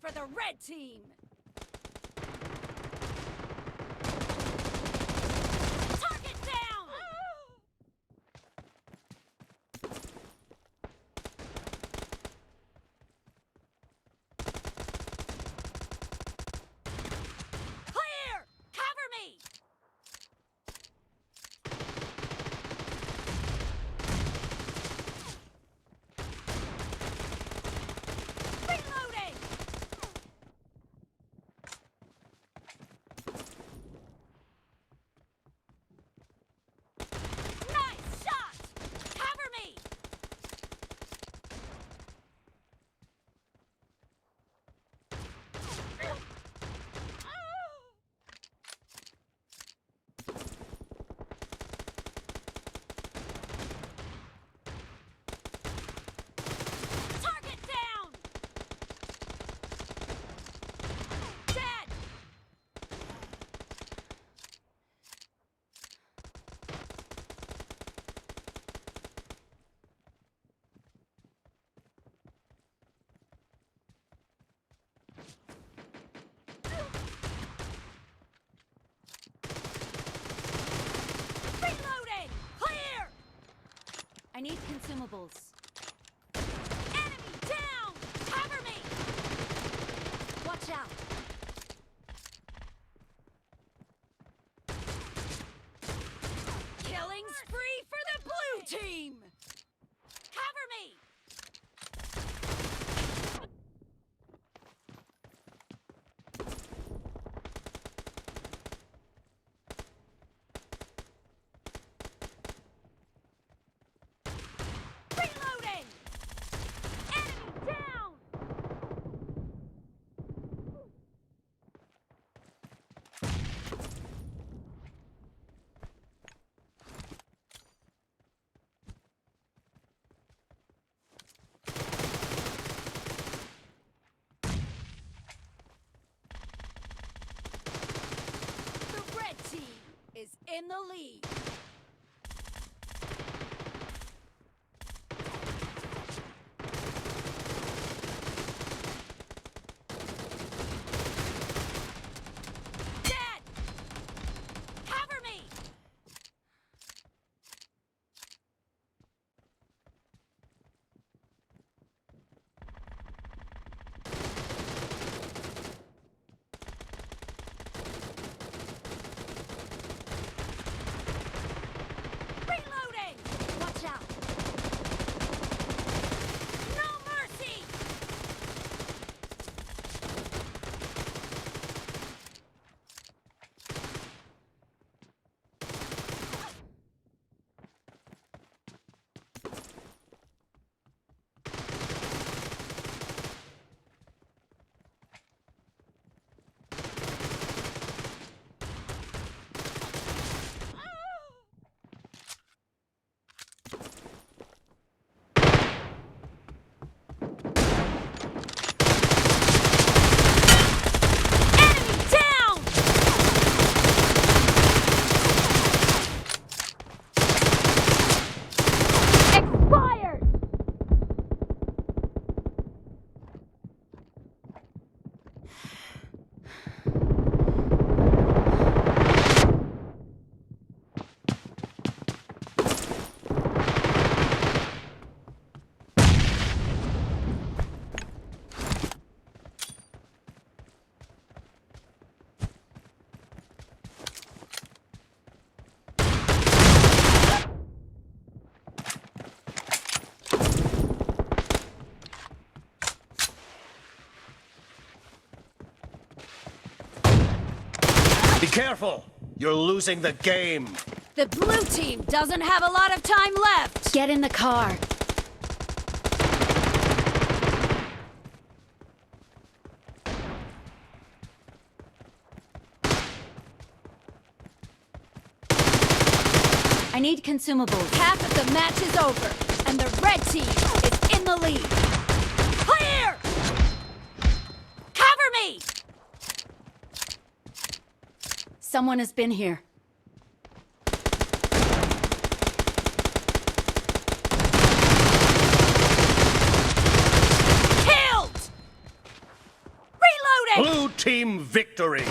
for the red team! Target down! Clear! Cover me! Reloading! Nice shot! Cover me! Target down! Dead! Reloading! Clear! I need consumables. Enemy down! Cover me! Watch out! Killing spree for the blue team! Cover me! Reloading! Enemy down! The red team is in the lead. Dead! Cover me! Reloading! Watch out! No mercy! Enemy down! Expired! Be careful! You're losing the game! The blue team doesn't have a lot of time left. Get in the car. I need consumables. Half of the match is over, and the red team is in the lead. Clear! Cover me! Someone has been here. Killed! Team victory!